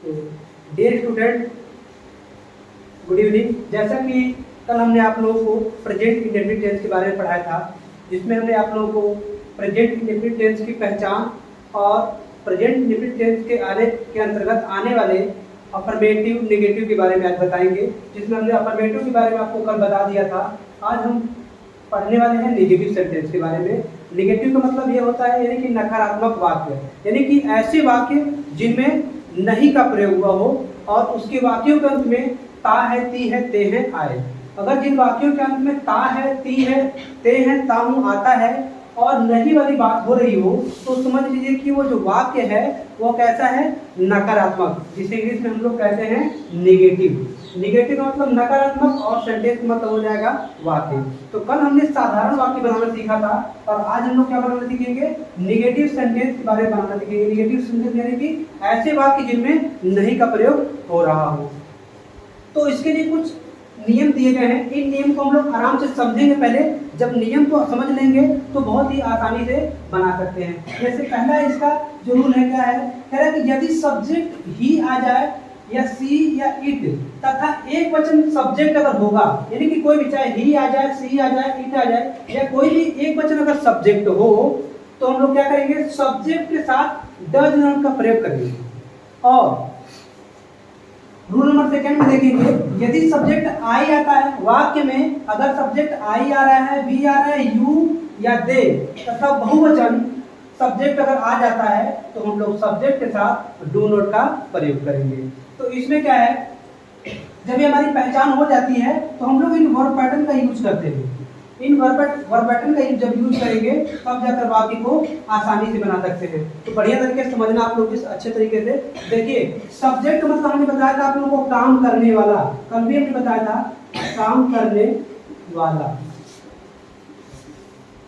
तो dear student, good evening. जैसा कि कल हमने आप लोगों को प्रेजेंट इंडेफिनिट टेंस के बारे में पढ़ाया था, जिसमें हमने आप लोगों को प्रेजेंट इंडेफिनिट टेंस की पहचान और प्रेजेंट इंडेफिनिट टेंस के अंतर्गत आने वाले अफर्मेटिव नेगेटिव के बारे में आज बताएंगे। जिसमें हमने अफर्मेटिव के बारे में आपको कल बता दिया था। आज हम पढ़ने वाले हैं नेगेटिव सेंटेंस के बारे में। नेगेटिव का मतलब ये होता है यानी कि नकारात्मक वाक्य, यानी कि ऐसे वाक्य जिनमें नहीं का प्रयोग हुआ हो और उसके वाक्यों के अंत में ता है, ती है, ते है, आए। अगर जिन वाक्यों के अंत में ता है, ती है, ते है, ता हूं, आता है और नहीं वाली बात हो रही हो तो समझ लीजिए कि वो जो वाक्य है वो कैसा है, नकारात्मक, जिसे इंग्लिश में हम लोग कहते हैं नेगेटिव। नेगेटिव का मतलब नकारात्मक और सेंटेंस का मतलब हो जाएगा वाक्य। तो कल हमने साधारण वाक्य बनाना सीखा था और आज हम लोग क्या बनाना सीखेंगे, नेगेटिव सेंटेंस के बारे में बनाना सीखेंगे। नेगेटिव सेंटेंस यानी कि ऐसे वाक्य जिनमें नहीं का प्रयोग हो रहा हो। तो इसके लिए कुछ नियम दिए गए हैं। इन नियम को हम लोग आराम से समझेंगे। पहले जब नियम को समझ लेंगे तो बहुत ही आसानी से बना सकते हैं। जैसे पहला इसका जो रूल है क्या है, कह रहा है कि यदि सब्जेक्ट ही आ जाए या सी या इट तथा एक वचन सब्जेक्ट अगर होगा, यानी कि कोई भी चाहे ही आ जाए, सी आ जाए, इट आ जाए या कोई भी एक वचन अगर सब्जेक्ट हो तो हम लोग क्या करेंगे, सब्जेक्ट के साथ डज नॉट का प्रयोग करेंगे। और रूल नंबर सेकंड में देखेंगे, यदि सब्जेक्ट आई आता है वाक्य में, अगर सब्जेक्ट आई आ रहा है, वी आ रहा है, यू या दे तथा बहुवचन सब्जेक्ट अगर आ जाता है तो हम लोग सब्जेक्ट के साथ डू नॉट का प्रयोग करेंगे। तो इसमें क्या है, जब ये हमारी पहचान हो जाती है तो हम लोग इन वर्ब पैटर्न का यूज करते हैं। इन वर्ब पैटर्न का जब यूज करेंगे तब जाकर वाक्य को आसानी से बना सकते हैं। तो बढ़िया तरीके से समझना आप लोग इस अच्छे तरीके से। देखिए सब्जेक्ट मतलब हमने बताया था आप लोगों को काम करने वाला, कल भी हमने बताया था काम करने वाला।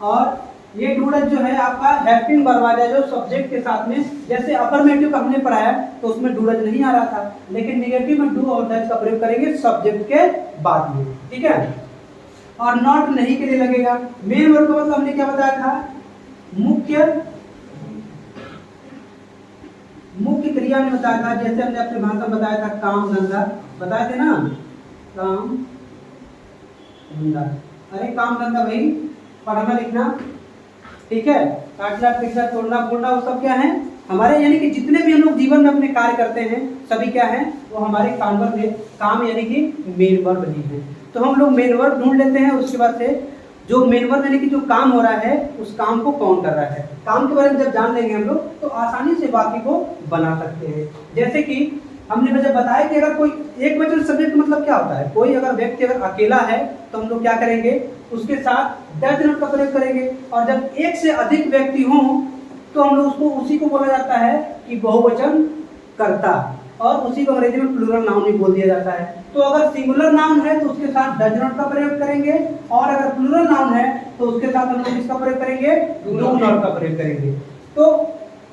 और ये डूडज जो है आपका हेल्पिंग वर्ब आ जाए जो सब्जेक्ट के साथ में, जैसे अफर्मेटिव का हमने पढ़ाया तो उसमें डूडज नहीं आ रहा था, लेकिन नेगेटिव में डू और डज का प्रयोग करेंगे सब्जेक्ट के बाद में, ठीक है। और नॉट नहीं के लिए लगेगा। मेन वर्ब का मतलब हमने क्या बताया था, मुख्य क्रिया में बताया था। जैसे हमने अपने भाषा में बताया था काम धंधा, बताए थे ना, काम धंधा। अरे काम धंधा भाई पढ़ना लिखना, ठीक है, काटना पिटना तोड़ना फोड़ना वो सब क्या है हमारे, यानी कि जितने भी हम लोग जीवन में अपने कार्य करते हैं सभी क्या है वो हमारे काम यानी कि मेन वर्ब ही है। तो हम लोग मेन वर्ब ढूंढ लेते हैं, उसके बाद से जो मेन वर्ब यानी कि जो काम हो रहा है उस काम को कौन कर रहा है, काम के बारे में जब जान लेंगे हम लोग तो आसानी से वाक्य को बना सकते हैं। जैसे कि हमने जब बताया कि अगर कोई एक वचन सब्जेक्ट मतलब क्या होता है, कोई अगर व्यक्ति अगर अकेला है तो हम लोग क्या करेंगे, उसके साथ डज नॉट का प्रयोग करेंगे। और जब एक से अधिक व्यक्ति हों तो हम लोग उसको उसी को बोला जाता है कि बहुवचन कर्ता, और उसी को अंग्रेजी में प्लूरल नाउन भी बोल दिया जाता है। तो अगर सिंगुलर नाउन है तो उसके साथ डज नॉट का प्रयोग करेंगे, और अगर प्लूरल नाउन है तो उसके साथ हम लोग इसका प्रयोग करेंगे, डू नॉट का प्रयोग करेंगे। तो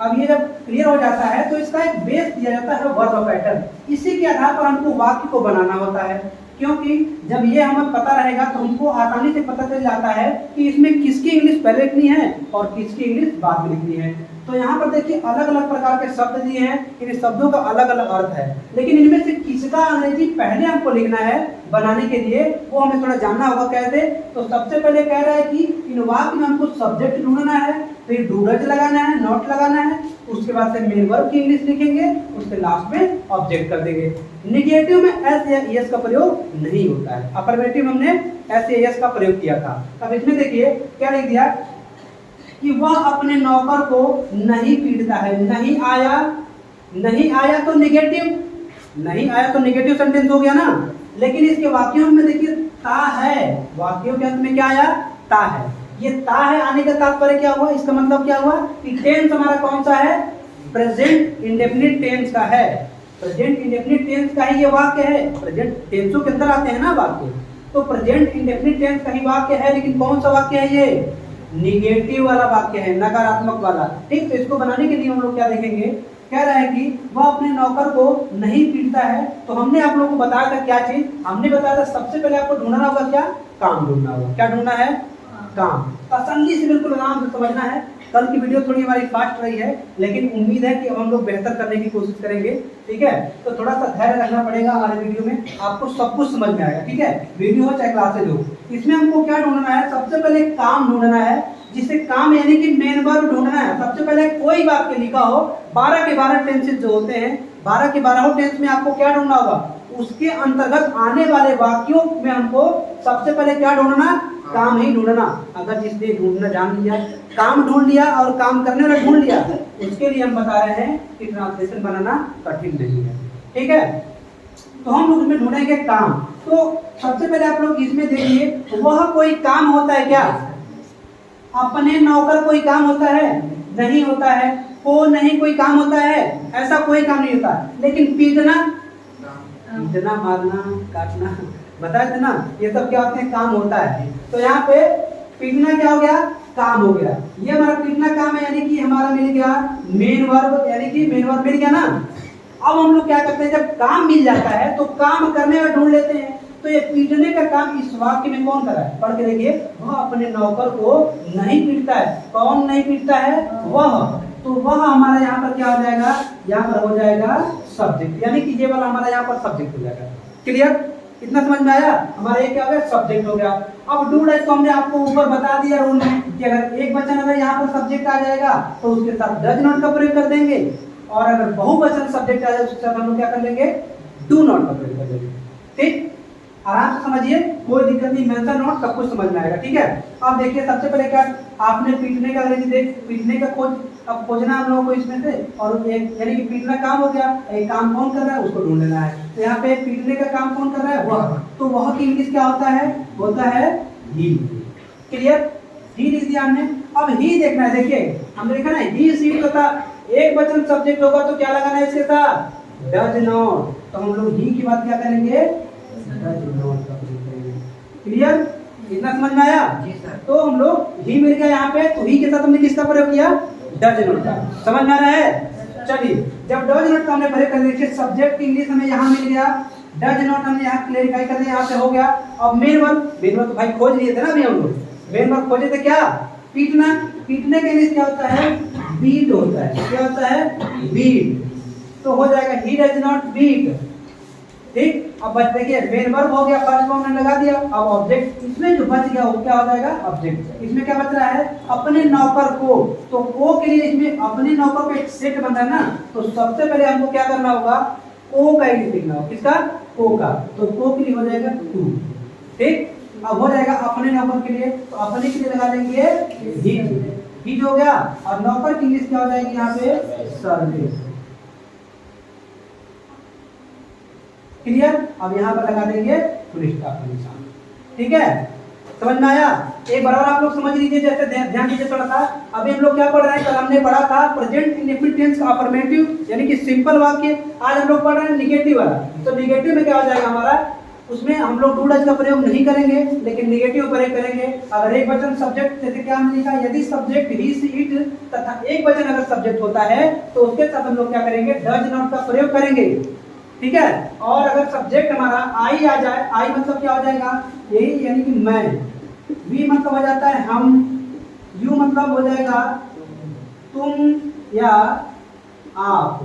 अब ये जब क्लियर हो जाता है तो इसका एक बेस दिया जाता है वर्ब पैटर्न। इसी के आधार पर हमको वाक्य को बनाना होता है, क्योंकि जब ये हमें पता रहेगा तो हमको आसानी से पता चल जाता है कि इसमें किसकी इंग्लिश पहले लिखनी है और किसकी इंग्लिश बाद में लिखनी है। तो यहाँ पर देखिए अलग अलग प्रकार के शब्द दिए हैं, इन शब्दों का अलग अलग अर्थ है, लेकिन इनमें से किसका अंग्रेजी पहले हमको लिखना है बनाने के लिए वो हमें थोड़ा जानना होगा कैसे। तो सबसे पहले कह रहा है कि इन वाक्य में हमको सब्जेक्ट ढूंढना है, फिर डूडज लगाना है, नॉट लगाना है, उसके बाद से मेन वर्ब की इंग्लिश लिखेंगे, उसके लास्ट में ऑब्जेक्ट कर देंगे। नेगेटिव में एस या एस का प्रयोग नहीं होता है, अफर्मेटिव में हमने एस या एस का प्रयोग किया था। अब इसमें देखिए क्या लिख दिया कि वह अपने नौकर को नहीं पीटता है। नहीं आया तो नेगेटिव सेंटेंस हो गया ना, लेकिन इसके वाक्यों में देखिए ता है, वाक्यों के अंत में क्या आया, ता है। ये ता है आने का तात्पर्य क्या हुआ, इसका मतलब क्या हुआ कि टेंस हमारा कौन सा है, प्रेजेंट इंडेफिनिट टेंस का है। प्रेजेंट इंडेफिनिट टेंस का ही ये वाक्य है, प्रेजेंट टेंसों के अंदर आते हैं ना वाक्य, तो प्रेजेंट इंडेफिनिट टेंस का ही वाक्य है। लेकिन कौन सा वाक्य है, ये निगेटिव वाला वाक्य है, नकारात्मक वाला, ठीक। तो इसको बनाने के लिए हम लोग क्या देखेंगे, कह रहा है कि वह अपने नौकर को नहीं पीटता है। तो हमने आप लोगों को बताया था क्या चीज, हमने बताया था सबसे पहले आपको ढूंढना होगा क्या, काम ढूंढना होगा। क्या ढूंढना है, काम। तसल्ली से बिल्कुल आराम से समझना है। कल की वीडियो थोड़ी हमारी फास्ट रही है, लेकिन उम्मीद है कि अब हम लोग बेहतर करने की कोशिश करेंगे। ठीक है, तो थोड़ा सा धैर्य रखना पड़ेगा। हमारे वीडियो में आपको सब कुछ समझ में आएगा। ठीक है, वीडियो हो चाहे क्लासेज हो, इसमें हमको क्या ढूंढना है? सबसे पहले काम ढूंढना है, जिसे काम यानी कि मेन वर्ब ढूंढना है। सबसे पहले कोई वाक्य लिखा हो, 12 के 12 टेंसेज जो होते हैं, 12 के 12 टेंस में आपको क्या ढूंढना होगा? उसके अंतर्गत आने वाले वाक्यों में हमको सबसे पहले क्या ढूंढना? काम ही ढूंढना। अगर जिसने ढूंढना जान लिया, काम ढूंढ लिया और काम करने वाला ढूंढ लिया, उसके लिए हम बता रहे हैं कि ट्रांसलेशन बनाना कठिन नहीं है। ठीक है, तो हम लोग इसमें ढूंढेंगे काम। तो सबसे पहले आप लोग इसमें देखिए, वह कोई काम होता है क्या? अपने नौकर कोई काम होता है? नहीं होता है। को नहीं कोई काम होता है? ऐसा कोई काम नहीं होता। लेकिन पीटना, पीटना, मारना, काटना, बताए थे ना, ये सब क्या होते हैं? काम होता है। तो यहाँ पे पीटना क्या हो गया? काम हो गया। ये हमारा पीटना काम है, यानी कि हमारा मिल गया मेन वर्ब, यानी कि मेन वर्ब मिल गया ना। अब हम लोग क्या करते हैं, जब काम मिल जाता है तो काम करने वाला ढूंढ लेते हैं। तो ये पीटने का काम इस वाक्य में कौन कर रहा है? पढ़ के देखिए, वह अपने नौकर को नहीं पीटता है। कौन नहीं पीटता है? वह। तो वह हमारा यहाँ पर क्या हो जाएगा? यहाँ पर हो जाएगा सब्जेक्ट, यानी कि ये वाला हमारा यहाँ पर सब्जेक्ट हो जाएगा। क्लियर? इतना समझ में आया? हमारा ये क्या हो गया? सब्जेक्ट हो गया। अब डू डैश को हमने आपको ऊपर बता दिया रूल में कि अगर एक वचन अगर यहाँ पर सब्जेक्ट आ जाएगा तो उसके साथ डज नॉट का प्रयोग कर देंगे, और अगर बहुवचन सब्जेक्ट आ जाए उसके साथ हम लोग क्या कर लेंगे? डू नॉट का प्रयोग कर लेंगे। ठीक, आराम से समझिए, कोई दिक्कत नहीं। मेंशन नॉट सब कुछ समझ में आएगा। ठीक है, अब देखिए सबसे पहले क्या आपने पीटने का अंग्रेजी देख, पीटने का खोज, अब खोजना हम लोगों को इसमें से, और एक यानी कि पीटना काम हो गया। एक काम कौन कर रहा है उसको ढूंढ लेना है। तो यहाँ पे पीटने का काम कौन कर रहा है? वह। तो वह की इंग्लिश क्या होता है? होता है ही। क्लियर? ही लिख दिया हमने। अब ही देखना है। देखिए हमने देखा ना, ही सीट होता, एक वचन सब्जेक्ट होगा तो क्या लगाना है इसके साथ? Does not. तो हम लोग ही की बात क्या करेंगे? डज नॉट का प्रयोग करेंगे। क्लियर? इतना समझ में आया? तो हम लोग ही मिल गया यहाँ पे, तो ही के साथ हमने किसका प्रयोग किया? डज नॉट का। समझ में आ रहा है? चलिए, जब डज नॉट का हमने प्रयोग कर दिया, सब्जेक्ट इंग्लिश हमें यहाँ मिल गया, डज नॉट हमने यहाँ क्लेरिफाई कर दिया, यहाँ पे हो गया। अब मेन वर्ब, मेन वर्ब तो भाई खोज लिए थे ना अभी हम लोग। मेन वर्ब खोजे थे क्या? पीटना। पीटने के इंग्लिश क्या होता है? बीट होता है। क्या होता है? बीट। तो हो जाएगा ही डज नॉट बीट। ठीक, अब बच देखिए मेन वर्ब हो गया, फर्स्ट फॉर्म में लगा दिया। अब ऑब्जेक्ट इसमें जो बच गया वो क्या हो जाएगा? ऑब्जेक्ट। इसमें क्या बच रहा है? अपने नौकर को। तो को के लिए इसमें अपने नौकर को एक सेट बन रहा है ना, तो सबसे पहले हमको क्या करना होगा? को का इंग्लिश लिखना होगा। किसका? को का। तो को के लिए हो जाएगा टू। ठीक, अब हो जाएगा अपने नौकर के लिए, तो अपने के लिए लगा देंगे ही हो गया। और नौकर की इंग्लिश क्या हो जाएगी यहाँ पे? सर्विस। क्लियर? अब यहाँ पर लगा देंगे फुल स्टॉप का निशान। ठीक है, समझ में आया? एक बार आप लोग समझ लीजिए, जैसे ध्यान दीजिए थोड़ा सा। अभी हम लोग क्या पढ़ रहे हैं? कल हमने पढ़ा था प्रेजेंट इंडेफिनिट टेंस का अफर्मेटिव, यानी कि सिंपल वाक्य। आज हम लोग पढ़ रहे हैं निगेटिव वाला। तो निगेटिव में क्या हो जाएगा हमारा? उसमें हम लोग डू डज का प्रयोग नहीं करेंगे, लेकिन निगेटिव प्रयोग करेंगे। अगर एक वचन सब्जेक्ट, जैसे क्या हमने लिखा, यदि सब्जेक्ट ही सी इट तथा एक वचन अगर सब्जेक्ट होता है तो उसके साथ हम लोग क्या करेंगे? डज नॉट का प्रयोग करेंगे। ठीक है, और अगर सब्जेक्ट हमारा आई आ जाए, आई मतलब क्या हो जाएगा? यही, यानी कि मैं। वी मतलब हो जाता है हम। यू मतलब हो जाएगा तुम या आप।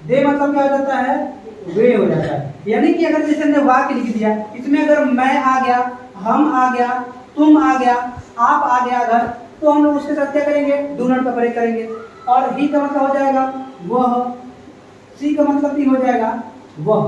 दे मतलब क्या हो जाता है? वे हो जाता है। यानी कि अगर जैसे हमने वाक्य लिख दिया, इसमें अगर मैं आ गया, हम आ गया, तुम आ गया, आप आ गया अगर, तो हम लोग उसके साथ क्या करेंगे? डू नॉट का प्रयोग करेंगे। और ही का मतलब हो जाएगा वह, सी का मतलब भी हो जाएगा वह,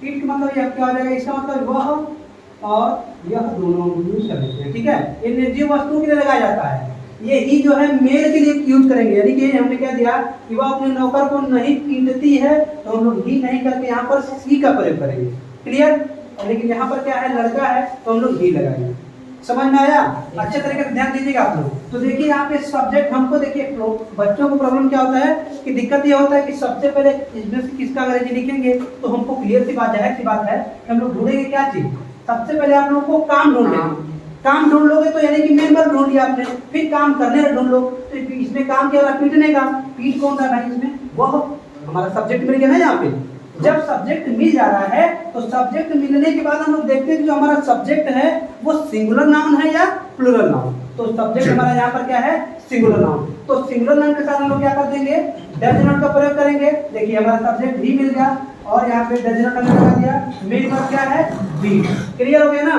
इट का मतलब यह क्या हो जाएगा? इसका मतलब वह और यह दोनों यूज कर लेते हैं। ठीक है, ये निर्जीव वस्तुओं के लिए लगाया जाता है। ये ही जो है मेल के लिए यूज करेंगे, यानी कि हमने क्या दिया कि वह अपने नौकर को नहीं पीटती है, तो हम लोग ही नहीं करके यहाँ पर सी का प्रयोग करेंगे। क्लियर? लेकिन यहाँ पर क्या है? लड़का है, तो हम लोग ही लगाएंगे। समझ में आया? अच्छे तरीके से ध्यान दीजिएगा आप लोग। तो देखिए यहाँ पे सब्जेक्ट हमको, देखिए बच्चों को प्रॉब्लम क्या होता है कि दिक्कत ये होता है कि सबसे पहले इसमें से किसका अंग्रेजी लिखेंगे, तो हमको क्लियर सी बात, जाहिर सी बात है कि हम लोग ढूंढेंगे क्या चीज? सबसे पहले आप लोगों को काम ढूंढेंगे। काम ढूंढ लोगे तो यानी कि मेन वर्ब ढूंढ लिया आपने, फिर काम करने ढूंढ लो। तो इसमें काम क्या हो रहा है? पीटने का। पीट कौन था भाई इसमें? वह हमारा सब्जेक्ट मिल गया ना यहाँ पे। जब सब्जेक्ट मिल जा रहा है तो सब्जेक्ट मिलने के बाद हम लोग देखते हैं कि जो हमारा सब्जेक्ट है वो सिंगुलर नाउन है या प्लूरल नाउन। तो तो सब्जेक्ट हमारा यहाँ पर क्या है, सिंगुलर नाउन। तो सिंगुलर नाउन के साथ हम लोग क्या कर देंगे, डज नॉट का प्रयोग करेंगे। देखिए हमारा सब्जेक्ट भी मिल गया और यहाँ पे डज नॉट हमने लगा दिया, मेन वर्ब क्या है, बी। क्लियर हो गया ना।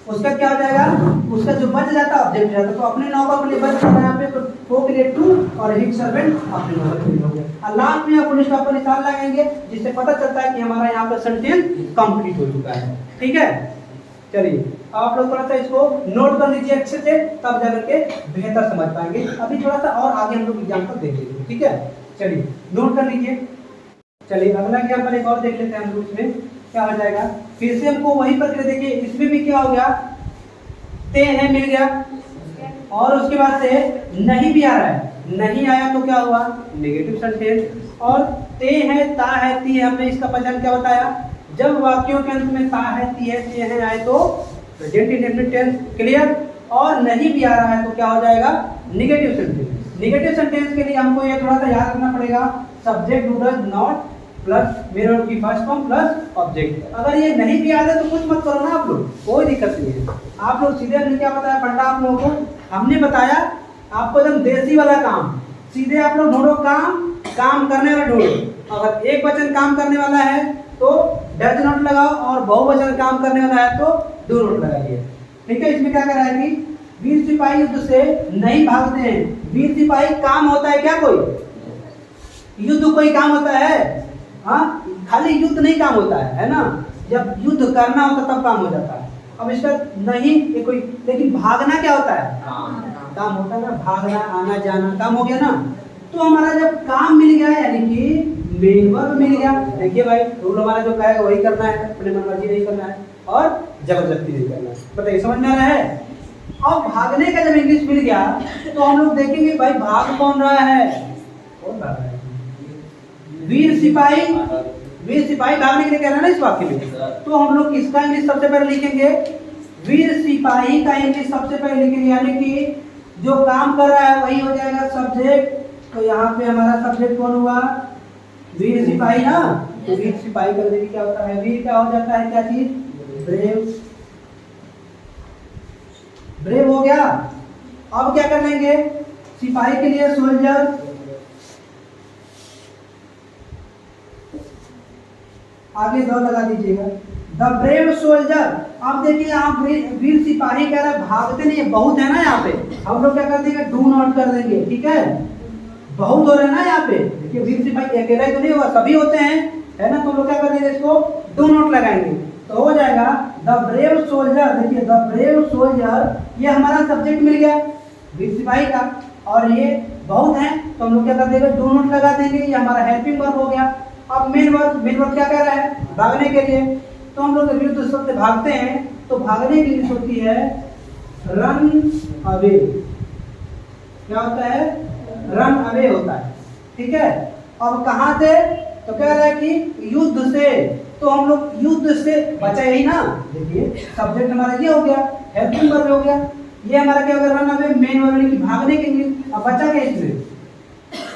उसका क्या हो जाएगा, उसका जो बच जाता है ऑब्जेक्ट जाता है। तो अपने नौकर के लिए बच जाता है यहाँ पे, तो वो के लिए टू और हिट सर्वेंट अपने नौकर के लिए हो गया। और लास्ट में फुल स्टॉप पर निशान लगाएंगे जिससे पता चलता है कि हमारा यहाँ पर सेंटेंस कंप्लीट हो चुका है। ठीक है, चलिए आप लोग थोड़ा सा इसको नोट कर लीजिए अच्छे से, तब जाकर के बेहतर समझ पाएंगे। अभी थोड़ा सा और आगे हम लोग एग्जाम्पल देख लेंगे। ठीक है, चलिए नोट कर लीजिए। चलिए अगला एग्जाम्पल एक और देख लेते हैं हम लोग। इसमें क्या हो जाएगा, फिर से हमको वही प्रक्रिया। देखिए इसमें भी क्या हो गया, ते है मिल गया और उसके बाद से नहीं भी आ रहा है, नहीं आया तो क्या हुआ, नेगेटिव सेंटेंस। और ते है, ता है, ती है, हमने इसका पहचान क्या बताया, जब वाक्यों के अंत में ता है, ती है, ते है आए तो प्रेजेंट इंडेफिनिट टेंस। क्लियर। और नहीं भी आ रहा है तो क्या हो जाएगा, नेगेटिव सेंटेंस। नेगेटिव सेंटेंस के लिए हमको ये थोड़ा सा याद रखना पड़ेगा, subject do does not plus मेरे की फर्स्ट फॉर्म प्लस ऑब्जेक्ट। अगर ये नहीं भी याद है तो कुछ मत करो ना आप लोग, कोई दिक्कत नहीं है। आप लोग सीधे हमने क्या बताया फंडा आप लोगों को, हमने बताया आपको एकदम देसी वाला काम। सीधे आप लोग ढूंढो काम करने वाला ढूंढो। अगर एक वचन काम करने वाला है तो डज नॉट लगाओ, और बहुवचन काम करने वाला है तो डू नॉट लगाइए। ठीक है, इसमें क्या कर रहा है कि वीर सिपाही युद्ध से नहीं भागते हैं। वीर सिपाही काम होता है क्या, कोई युद्ध कोई काम होता है? हाँ, खाली युद्ध नहीं काम होता है ना, जब युद्ध करना होता तब काम हो जाता है। अब इसका नहीं ये कोई, लेकिन भागना क्या होता है, काम होता है ना, भागना आना जाना काम हो गया ना। तो हमारा जब काम मिल गया यानी कि मेन वर्ब मिल गया। देखिए भाई रूल हमारा जो कहेगा वही करना है, अपने मनमर्जी नहीं करना है और जबरदस्ती नहीं करना है। बताइए समझ में आ रहा है। अब भागने का जब इंग्लिश मिल गया तो हम लोग देखेंगे भाई भाग कौन रहा है, कौन भाग रहा है, वीर सिपाही। वीर सिपाही भागने के लिए कह रहा है ना इस वाक्य में। तो हम लोग किसका इंग्लिश सबसे पहले लिखेंगे, वीर सिपाही का इंग्लिश सबसे पहले लिखेंगे, यानी कि जो काम कर रहा है वही हो जाएगा सब्जेक्ट। तो यहाँ पे हमारा सब्जेक्ट कौन हुआ, वीर सिपाही ना। तो वीर सिपाही करने की क्या होता है, वीर क्या हो जाता है, क्या चीज, ब्रेव। ब्रेव हो गया। अब क्या कर लेंगे, सिपाही के लिए सोल्जर, आगे दो लगा दीजिएगा, द ब्रेव सोल्जर। अब देखिए यहाँ वीर सिपाही कह रहा है, भागते नहीं, बहुत है ना यहाँ पे, हम लोग क्या कर देंगे, डू नॉट कर देंगे। ठीक है, बहुत हो रहे हैं ना यहाँ पे। देखिए वीर सिपाही अकेला ही तो नहीं होगा, सभी होते हैं, है ना। तो लोग क्या कर देंगे, इसको डू नॉट लगाएंगे तो हो जाएगा द ब्रेव सोल्जर। देखिए द ब्रेव सोल्जर, ये हमारा सब्जेक्ट मिल गया वीर सिपाही का, और ये बहुत है तो हम लोग क्या कर देंगे, डू नॉट लगा देंगे, ये हमारा हेल्पिंग वर्ब हो गया। अब मेन वर्ब क्या कह रहा है, भागने के लिए। तो हम लोग विरुद्ध शब्द से भागते हैं, तो भागने की इंग्लिश होती है रन अवे। क्या होता है, रन अवे होता है। ठीक है, अब कहाँ से, तो कह रहा है कि युद्ध से। तो हम लोग युद्ध से बचा यही ना। देखिए सब्जेक्ट हमारा ये हो गया, हेल्पिंग वर्ब हो गया, ये हमारा क्या हो गया, रन अवे मेन वर्ब की भागने के लिए। अब बचा गया इसमें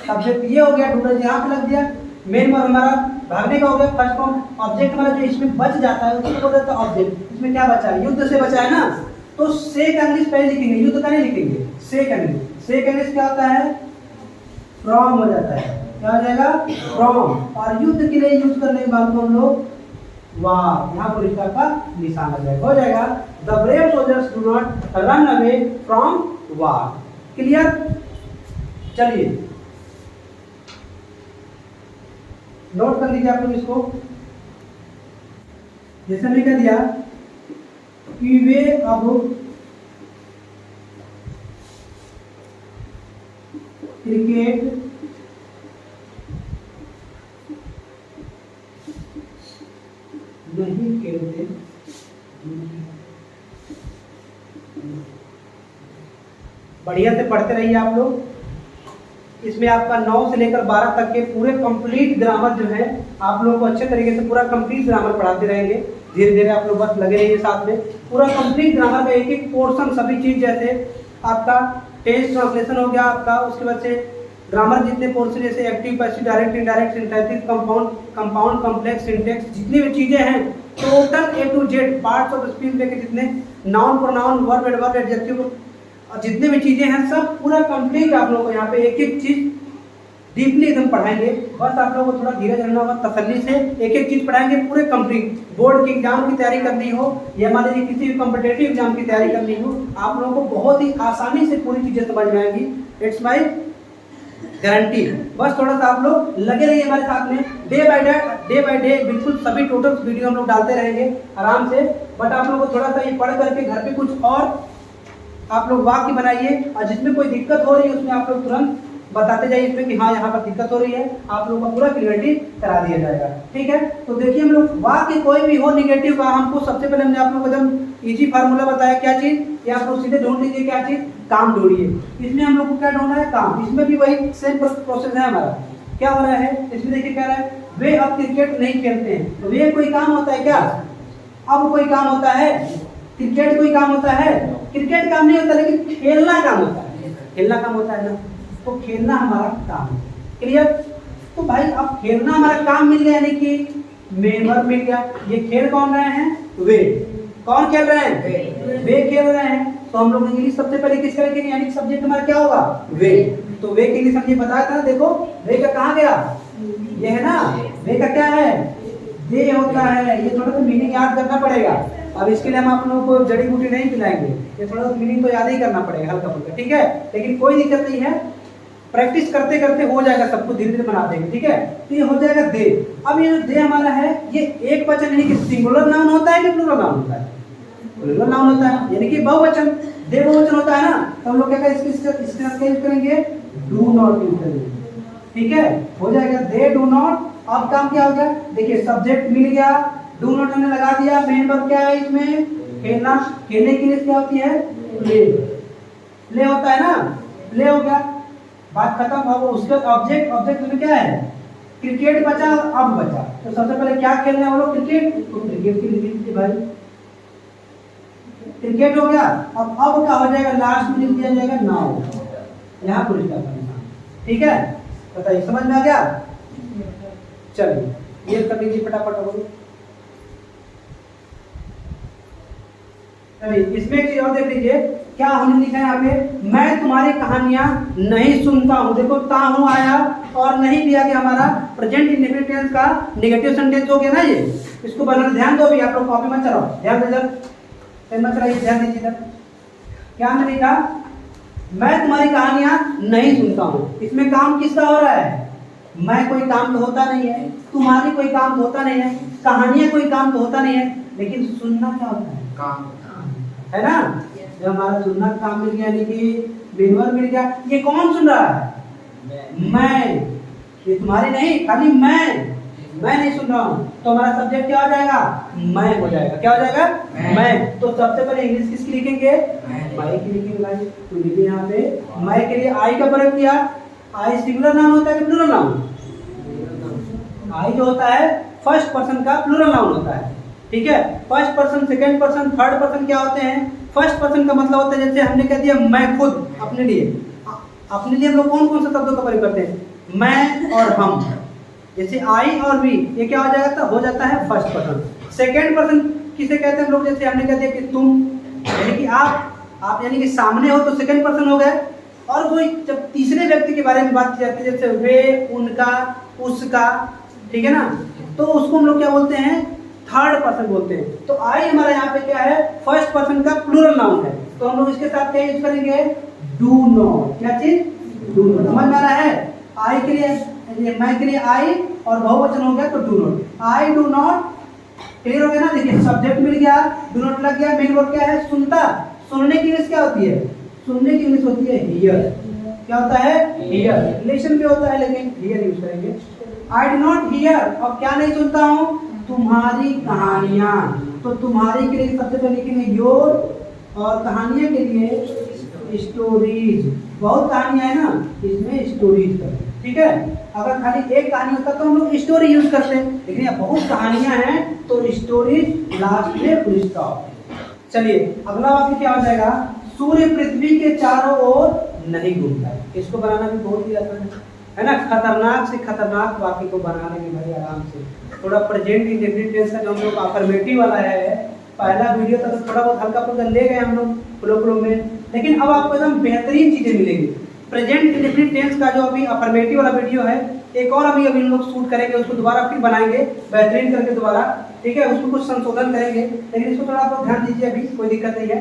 सब्जेक्ट ये हो गया, डूडल यहाँ पे लग दिया, मेन वर्ब हमारा भागने का हो गया फर्स्ट फॉर्म। ऑब्जेक्ट हमारा जो इसमें बच जाता है उसको बोलते हैं ऑब्जेक्ट। इसमें क्या बचा है, युद्ध से बचा है ना। तो से का इंग्लिश पहले लिखेंगे, युद्ध का नहीं लिखेंगे, से का इंग्लिश। से का इंग्लिश क्या होता है, फ्रॉम हो जाता है। क्या हो जाएगा, फ्रॉम। और युद्ध के लिए यूज करने के बाद हम लोग वाह, यहाँ पर इसका का निशान लग जाएगा, हो जाएगा the brave soldiers do not run away from war. Clear. चलिए नोट कर लीजिए आप लोग इसको। जैसे हमने कह दिया कि वे अब क्रिकेट नहीं खेलते, बढ़िया से पढ़ते रहिए आप लोग। इसमें आपका 9 से लेकर 12 तक के पूरे कंप्लीट ग्रामर जो है आप लोगों को अच्छे तरीके से पूरा कंप्लीट ग्रामर पढ़ाते रहेंगे। धीरे धीरे आप लोग बस लगे रहिए साथ में। पूरा कंप्लीट ग्रामर का एक एक पोर्शन सभी चीज़, जैसे आपका टेस्ट ट्रांसलेशन हो गया आपका, उसके बाद से ग्रामर जितने पोर्शन जैसे active, passive, direct, indirect, synthetic, compound, complex, syntax, जितनी भी चीज़ें हैं total A to Z parts of speech लेके जितने noun, pronoun, verb, adverb, adjective, और जितने भी चीजें हैं सब पूरा कंप्लीट आप लोगों को यहाँ पे एक एक चीज डीपली एकदम पढ़ाएंगे। बस आप लोगों को थोड़ा धीरज रहना होगा, तसल्ली से एक एक चीज पढ़ाएंगे पूरे कंप्लीट। बोर्ड के एग्जाम की तैयारी करनी हो या मान लीजिए किसी भी कॉम्पिटेटिव एग्जाम की तैयारी करनी हो, आप लोगों को बहुत ही आसानी से पूरी चीजें समझ में आएंगी। It's my guarantee. बस थोड़ा सा आप लोग लगे रहिए हमारे साथ में, डे बाय डे बिल्कुल सभी टोटल वीडियो हम लोग डालते रहेंगे आराम से। बट आप लोगों को थोड़ा सा ये पढ़ करके घर पे कुछ और आप लोग वाक्य बनाइए, और जिसमें कोई दिक्कत हो रही है उसमें आप लोग तुरंत बताते जाइए इसमें कि हाँ यहाँ पर दिक्कत हो रही है, आप लोगों का पूरा क्लियरिटी करा दिया जाएगा। ठीक है, तो देखिए हम लोग वाक्य कोई भी हो निगेटिव का, हमको सबसे पहले हमने आप लोगों को जब इजी फार्मूला बताया क्या चीज, ये आप लोग सीधे ढूंढ लीजिए क्या चीज, काम ढूंढिए। इसमें हम लोग को क्या ढूंढना है, काम। इसमें भी वही सेम प्रोसेस है हमारा। क्या हो रहा है इसमें, देखिए क्या रहा है, वे अब क्रिकेट नहीं खेलते हैं। तो वे कोई काम होता है क्या, अब कोई काम होता है, क्रिकेट कोई काम होता है, क्रिकेट काम नहीं होता, लेकिन खेलना काम होता है, खेलना काम होता है ना। तो खेलना हमारा काम है, क्लियर। तो भाई अब खेलना हमारा काम मिल गया, यानी कि मेन वर्ब मिल गया। ये खेल कौन रहे हैं, वे। कौन खेल रहे हैं, वे खेल रहे हैं। तो हम लोग इंग्लिश सबसे पहले किस करेंगे, यानी सब्जेक्ट हमारा क्या होगा, वे। तो वे के इंग्लिश हमने बताया था, देखो वे का कहाँ गया, ये है ना, वे का क्या है, दे होता है। ये थोड़ा सा मीनिंग याद करना पड़ेगा। अब इसके लिए हम आप लोगों को जड़ी बूटी नहीं पिलाएंगे, ये थोड़ा सा मीनिंग तो याद ही करना पड़ेगा हल्का फुल्का, ठीक है। लेकिन कोई दिक्कत नहीं है, प्रैक्टिस करते करते हो जाएगा, सब कुछ धीरे धीरे बना देंगे, ठीक है। तो ये हो जाएगा दे। अब ये जो दे हमारा है, ये एक वचन यानी कि सिंगुलर नाउन होता है कि प्लूरल नाउन होता है, प्लूरल नाउन होता है, यानी कि बहुवचन। दे बहुवचन होता है ना, तो हम लोग क्या करेंगे, इसके साथ यूज करेंगे, डू नॉट यूज करेंगे, ठीक है। हो जाएगा दे डू नॉट। अब काम क्या हो गया, देखिए सब्जेक्ट मिल गया, डू नॉट हमने लगा दिया, मेन वर्ब क्या है इसमें, खेलना। खेलने की इंग्लिश क्या होती है, प्ले। प्ले होता है ना, प्ले हो गया, बात खत्म। अब उसका ऑब्जेक्ट, ऑब्जेक्ट में क्या है, क्रिकेट बचा, अब बचा। तो सबसे पहले क्या खेलने हैं वो लोग, क्रिकेट। तो क्रिकेट की लिख भाई, क्रिकेट हो गया। अब क्या हो जाएगा, लास्ट में लिख दिया जाएगा नाउ, यहाँ पुलिस का, ठीक है। बताइए समझ में आ गया। चलिए ये कर लीजिए फटाफट हो। इसमें एक चीज और देख लीजिए, क्या हमने लिखा है यहाँ पे, मैं तुम्हारी कहानियां नहीं सुनता हूँ। देखो ता हूँ आया और नहीं दिया गया, हमारा प्रेजेंट इंडेफिनिट टेंस का नेगेटिव सेंटेंस हो गया ना ये। इसको बनाना ध्यान दो भी, आप लोग कॉपी मत चलाओ, ध्यान दे जब मत चलाइए, ध्यान दीजिए इधर। क्या हमने लिखा, मैं तुम्हारी कहानियां नहीं सुनता हूँ। इसमें काम किसका हो रहा है, मैं कोई काम तो होता नहीं है, तुम्हारी कोई काम तो होता नहीं है, कहानियां कोई काम तो होता नहीं है, लेकिन सुनना क्या होता है, काम है ना। जब हमारा सुनना काम मिल गया, यानी कि मेन वर्ब मिल गया। ये कौन सुन रहा है, मैं। ये तुम्हारी नहीं, खाली मैं नहीं सुन रहा हूँ। तो हमारा सब्जेक्ट क्या हो जाएगा, मैं हो जाएगा। क्या हो जाएगा, मैं। तो सबसे पहले इंग्लिश किसकी लिखेंगे, मैं की लिखेंगे। तो लिखिए यहाँ पे, मैं के लिए आई का प्रयोग किया। आई सिंगुलर नाउन होता है कि प्लूरल नाउन, आई जो होता है फर्स्ट पर्सन का प्लूरल नाउन होता है, ठीक है। First person, second person, third person क्या होते हैं, फर्स्ट पर्सन का मतलब होता है, जैसे हमने कह दिया मैं खुद, अपने लिए। अपने लिए हम लोग कौन कौन से शब्दों का प्रयोग करते हैं, मैं और हम। जैसे आई और वी, ये क्या हो जाता है, हो जाता है फर्स्ट पर्सन। सेकंड पर्सन किसे कहते हैं हम लोग, जैसे हमने कह दिया कि तुम, यानी कि आप यानी कि सामने हो तो सेकंड पर्सन हो गए। और कोई जब तीसरे व्यक्ति के बारे में बात की जाती है, जैसे वे, उनका, उसका, ठीक है ना, तो उसको हम लोग क्या बोलते हैं, थर्ड पर्सन बोलते हैं। तो आई हमारा यहाँ पे क्या है, फर्स्ट पर्सन का प्लूरल नाउन है। तो हम लोग इसके साथ क्या यूज करेंगे, डू नॉट। क्या चीज, डू नॉट। समझ में आ रहा है, आई के लिए, मैं के लिए आई और बहुवचन हो गया तो do not. I do not, clear हो गया ना। देखिए सब्जेक्ट मिल गया, डू नॉट लग गया, मेन वर्ब क्या है, सुनता। सुनने की इंग्लिश क्या होती है, सुनने की इंग्लिश होती है हियर। क्या होता है, हियर। रिलेशन भी होता है, लेकिन हियर यूज करेंगे। आई डू नॉट हियर, और क्या नहीं सुनता हूँ, तुम्हारी कहानियां। तो तुम्हारी के लिए सबसे पहले लिखेंगे योर, और कहानियां के लिए स्टोरीज। बहुत कहानियां है ना, इसमें स्टोरीज करें, ठीक है। अगर खाली एक कहानी होता तो हम लोग स्टोरी यूज करते हैं, लेकिन यहाँ बहुत कहानियां हैं तो स्टोरीज लास्ट में फुल स्टॉप। चलिए अगला वाक्य क्या हो जाएगा, सूर्य पृथ्वी के चारों ओर नहीं घूमता है। इसको बनाना भी बहुत ही आसान है ना। खतरनाक से खतरनाक वाक्य को बनाने में भाई आराम से, थोड़ा प्रेजेंट इंडेफिनिट टेंस का जो हम लोग अफर्मेटिव वाला है, पहला वीडियो था तो थोड़ा बहुत हल्का फुल्का ले गए हम लोग फ्लो में, लेकिन अब आपको एकदम बेहतरीन चीजें मिलेंगी। प्रेजेंट इंडेफिनिट टेंस का जो अभी अफर्मेटिव वाला वीडियो है, एक और अभी हम लोग शूट करेंगे, उसको दोबारा फिर बनाएंगे बेहतरीन करके दोबारा, ठीक है, उसको कुछ संशोधन करेंगे, लेकिन इसको थोड़ा आप ध्यान दीजिए, अभी कोई दिक्कत नहीं है।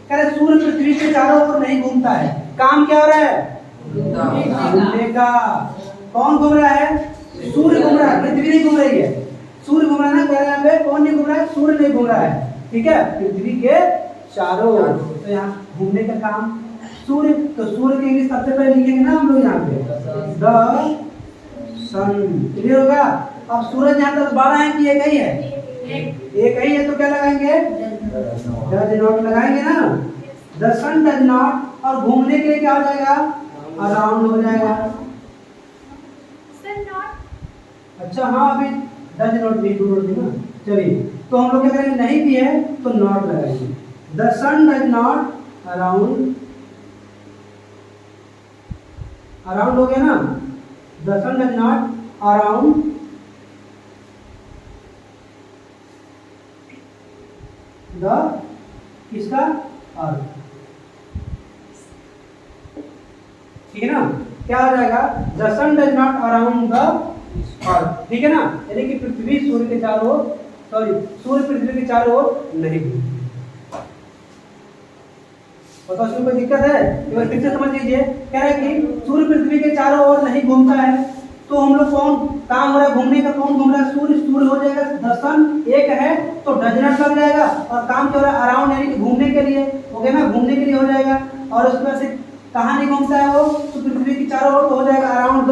कह रहे सूर्य पृथ्वी के चारों ओर नहीं घूमता है, काम क्या हो रहा है? घूमने का। कौन घूम रहा है? सूर्य घूम रहा है, पृथ्वी नहीं घूम रही है। सूर्य घूम रहा है ना, कह रहे हैं कौन नहीं घूम रहा है? सूर्य नहीं घूम रहा है, ठीक है, पृथ्वी के चारों ओर। तो यहाँ घूमने का काम सूर्य, तो सूर्य के इंग्लिश सबसे पहले लिखेंगे ना हम लोग यहाँ पे द सन, क्लियर होगा। अब सूरज यहाँ 10-12 है कि एक ही है? एक ही है, तो क्या लगाएंगे? डज नॉट लगाएंगे ना। द सन डज नॉट, और घूमने के लिए क्या हो जाएगा? अराउंड हो जाएगा। अच्छा हाँ, अभी डज नॉट भी जोड़ देना। चलिए, तो हम लोग क्या करेंगे? नहीं भी है तो नॉट लगाएंगे। The sun does not around, around हो गया ना। The sun does not around the, किसका? अर्थ, ठीक है ना। क्या हो जाएगा? The sun does not around the earth, ठीक है ना। यानी कि पृथ्वी सूर्य के चारों ओर, सॉरी, सूर्य पृथ्वी के चारों ओर नहीं घूमती। बताओ इसमें कोई दिक्कत है? एक बार फिर से समझ लीजिए। कह रहे हैं कि सूर्य पृथ्वी के चारों ओर नहीं घूमता है, तो हम लोग कौन काम हो रहा है घूमने का? कौन घूम रहा है? सूर्य। सूर्य हो जाएगा। द सन एक है तो डज नॉट लग जाएगा, और काम क्या हो रहा है? अराउंड, यानी कि घूमने के लिए हो गया ना, घूमने के लिए हो जाएगा। और उसके बाद से कहाँ नहीं घूमता है वो? तो पृथ्वी की चारों ओर, तो हो जाएगा अराउंड द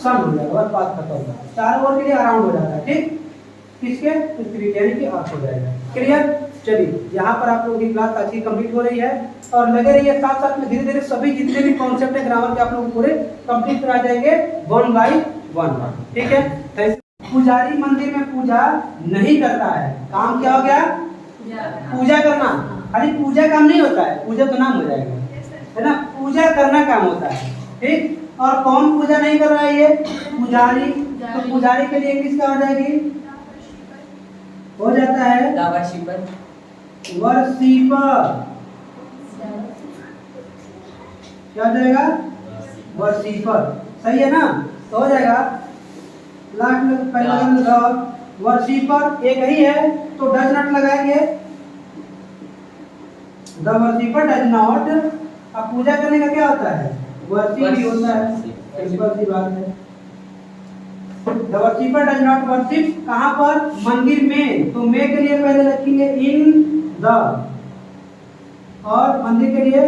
सन हो जाएगा, बस बात खत्म होगा। चारों ओर के लिए अराउंड हो जाता है, ठीक, किसके? पृथ्वी के, यानी कि अर्थ हो जाएगा। क्लियर? चलिए, यहाँ पर आप लोगों की क्लास अच्छी कंप्लीट हो रही है, और लगे रहिए साथ साथ में, धीरे धीरे सभी जितने भी कॉन्सेप्ट है ग्रामर के आप लोग पूरे कंप्लीट करा जाएंगे 1 by 1, ठीक है। Thank you. पुजारी मंदिर में पूजा नहीं करता है, काम क्या हो गया? पूजा करना। खाली पूजा काम नहीं होता है, पूजा तो नाम हो जाएगा, है ना, पूजा करना काम होता है, ठीक। और कौन पूजा नहीं कर रहा है? ये पुजारी। तो पुजारी के लिए किसका हो जाएगी? हो जाता है वर्शिपर। क्या हो जाएगा? वर्शिपर, सही है ना। तो हो जाएगा लास्ट में पहला वर्शिपर एक ही है, तो डज नॉट लगाएंगे। The worshipper does not. अब पूजा करने का क्या होता है? वर्शिप भी होता है, सिंपल सी बात है। The worshipper does not worship, कहाँ पर? मंदिर में। तो में के लिए पहले रखेंगे इन द, और मंदिर के लिए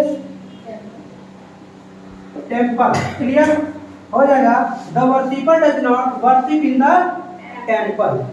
टेम्पल। क्लियर हो जाएगा। The worshipper does not worship in the temple.